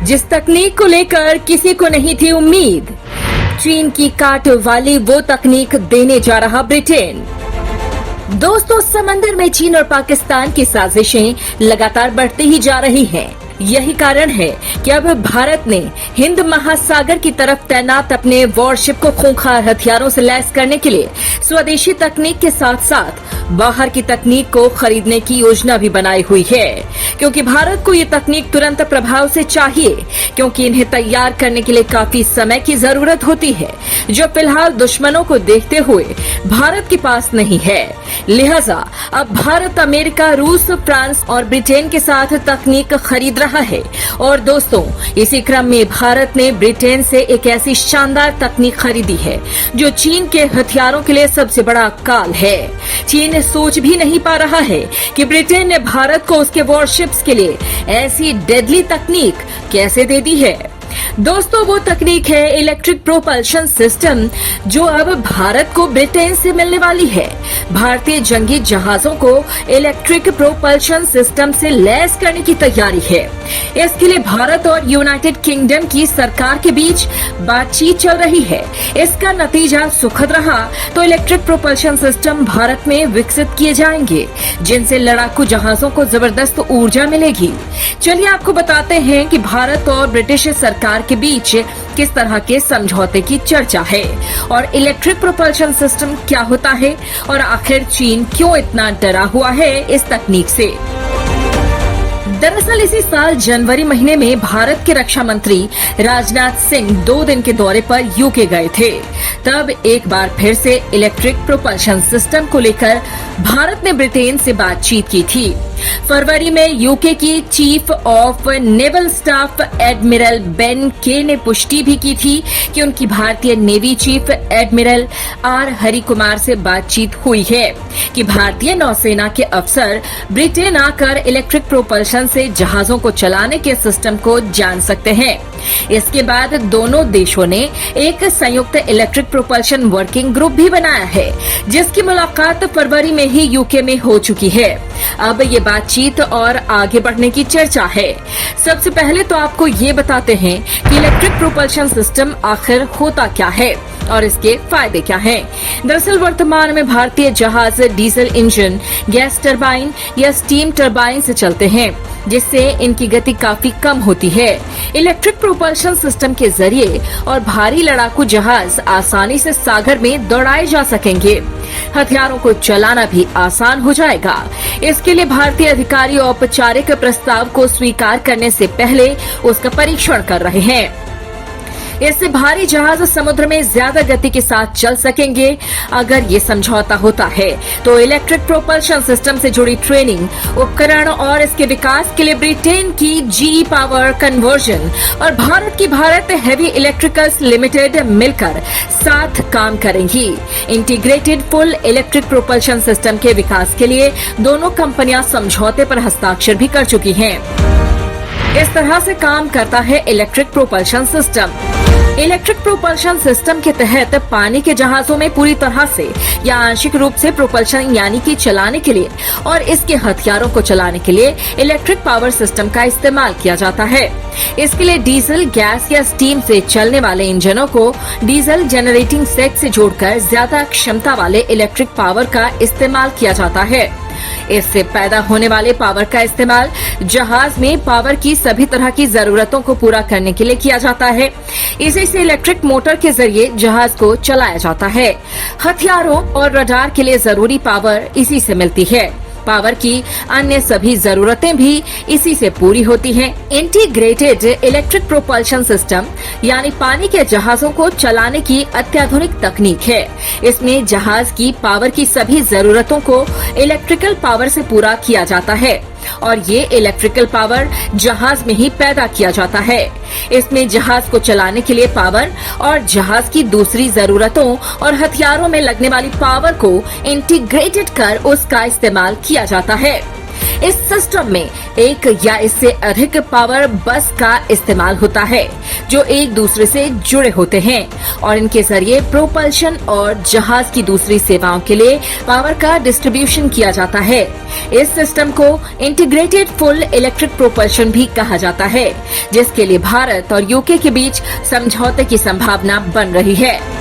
जिस तकनीक को लेकर किसी को नहीं थी उम्मीद, चीन की काट वाली वो तकनीक देने जा रहा ब्रिटेन। दोस्तों, समंदर में चीन और पाकिस्तान की साजिशें लगातार बढ़ती ही जा रही हैं। यही कारण है कि अब भारत ने हिंद महासागर की तरफ तैनात अपने वॉरशिप को खूंखार हथियारों से लैस करने के लिए स्वदेशी तकनीक के साथ साथ बाहर की तकनीक को खरीदने की योजना भी बनाई हुई है, क्योंकि भारत को ये तकनीक तुरंत प्रभाव से चाहिए, क्योंकि इन्हें तैयार करने के लिए काफी समय की जरूरत होती है, जो फिलहाल दुश्मनों को देखते हुए भारत के पास नहीं है। लिहाजा अब भारत अमेरिका, रूस, फ्रांस और ब्रिटेन के साथ तकनीक खरीद रहा है। और दोस्तों, इसी क्रम में भारत ने ब्रिटेन से एक ऐसी शानदार तकनीक खरीदी है जो चीन के हथियारों के लिए सबसे बड़ा काल है। चीन सोच भी नहीं पा रहा है कि ब्रिटेन ने भारत को उसके वॉरशिप्स के लिए ऐसी डेडली तकनीक कैसे दे दी है। दोस्तों, वो तकनीक है इलेक्ट्रिक प्रोपल्शन सिस्टम, जो अब भारत को ब्रिटेन से मिलने वाली है। भारतीय जंगी जहाजों को इलेक्ट्रिक प्रोपल्शन सिस्टम से लैस करने की तैयारी है। इसके लिए भारत और यूनाइटेड किंगडम की सरकार के बीच बातचीत चल रही है। इसका नतीजा सुखद रहा तो इलेक्ट्रिक प्रोपल्शन सिस्टम भारत में विकसित किए जाएंगे, जिनसे लड़ाकू जहाजों को जबरदस्त ऊर्जा मिलेगी। चलिए आपको बताते हैं कि भारत और ब्रिटिश सरकार के बीच किस तरह के समझौते की चर्चा है और इलेक्ट्रिक प्रोपल्शन सिस्टम क्या होता है और आखिर चीन क्यों इतना डरा हुआ है इस तकनीक से। दरअसल इसी साल जनवरी महीने में भारत के रक्षा मंत्री राजनाथ सिंह 2 दिन के दौरे पर यूके गए थे। तब एक बार फिर से इलेक्ट्रिक प्रोपल्शन सिस्टम को लेकर भारत ने ब्रिटेन से बातचीत की थी। फरवरी में यूके की chief of naval staff admiral Ben के ने पुष्टि भी की थी कि उनकी भारतीय navy chief admiral R Hari Kumar से बातचीत हुई है कि भारतीय नौसेना के अफसर ब्रिटेन आकर इलेक्ट्रिक प्रोपल्शन से जहाजों को चलाने के सिस्टम को जान सकते हैं। इसके बाद दोनों देशों ने एक संयुक्त इलेक्ट्रिक प्रोपल्शन वर्किंग ग्रुप भी बनाया है, जिसकी मुलाकात फरवरी में ही यूके में हो चुकी है। अब ये बातचीत और आगे बढ़ने की चर्चा है। सबसे पहले तो आपको ये बताते हैं कि इलेक्ट्रिक प्रोपल्शन सिस्टम आखिर होता क्या है और इसके फायदे क्या हैं। दरअसल वर्तमान में भारतीय जहाज डीजल इंजन, गैस टरबाइन या स्टीम टरबाइन से चलते हैं, जिससे इनकी गति काफी कम होती है। इलेक्ट्रिक प्रोपल्शन सिस्टम के जरिए और भारी लड़ाकू जहाज आसानी से सागर में दौड़ाए जा सकेंगे। हथियारों को चलाना भी आसान हो जाएगा। इसके लिए भारतीय अधिकारी औपचारिक प्रस्ताव को स्वीकार करने से पहले उसका परीक्षण कर रहे हैं। इससे भारी जहाज समुद्र में ज्यादा गति के साथ चल सकेंगे। अगर ये समझौता होता है तो इलेक्ट्रिक प्रोपल्शन सिस्टम से जुड़ी ट्रेनिंग, उपकरण और इसके विकास के लिए ब्रिटेन की जीई पावर कन्वर्जन और भारत की भारत हेवी इलेक्ट्रिकल्स लिमिटेड मिलकर साथ काम करेंगी। Integrated full electric propulsion system के विकास के लिए दोनों कंपनियां समझौते पर हस्ताक्षर भी कर चुकी हैं। इस तरह से काम करता है electric propulsion system. Electric propulsion system के तहत पानी के जहाजों में पूरी तरह से या आंशिक रूप से प्रोपल्शन यानी कि चलाने के लिए और इसके हथियारों को चलाने के लिए इलेक्ट्रिक पावर सिस्टम का इस्तेमाल किया जाता है। इसके लिए डीजल, गैस या स्टीम से चलने वाले इंजनों को डीजल जनरेटिंग सेट से जोड़कर ज्यादा क्षमता वाले इलेक्ट्रिक पावर का इस्तेमाल किया जाता है। इससे पैदा होने वाले पावर का इस्तेमाल जहाज में पावर की सभी तरह की जरूरतों को पूरा करने के लिए किया जाता है। इसी से इलेक्ट्रिक मोटर के जरिए जहाज को चलाया जाता है। हथियारों और रडार के लिए जरूरी पावर इसी से मिलती है। पावर की अन्य सभी जरूरतें भी इसी से पूरी होती हैं। इंटीग्रेटेड इलेक्ट्रिक प्रोपल्शन सिस्टम यानी पानी के जहाजों को चलाने की अत्याधुनिक तकनीक है। इसमें जहाज की पावर की सभी जरूरतों को इलेक्ट्रिकल पावर से पूरा किया जाता है और ये इलेक्ट्रिकल पावर जहाज में ही पैदा किया जाता है। इसमें जहाज को चलाने के लिए पावर और जहाज की दूसरी जरूरतों और हथियारों में लगने वाली पावर को इंटीग्रेटेड कर उसका इस्तेमाल किया जाता है। इस सिस्टम में एक या इससे अधिक पावर बस का इस्तेमाल होता है। जो एक दूसरे से जुड़े होते हैं और इनके जरिए प्रोपल्शन और जहाज की दूसरी सेवाओं के लिए पावर का डिस्ट्रीब्यूशन किया जाता है। इस सिस्टम को इंटीग्रेटेड फुल इलेक्ट्रिक प्रोपल्शन भी कहा जाता है, जिसके लिए भारत और यूके के बीच समझौते की संभावना बन रही है।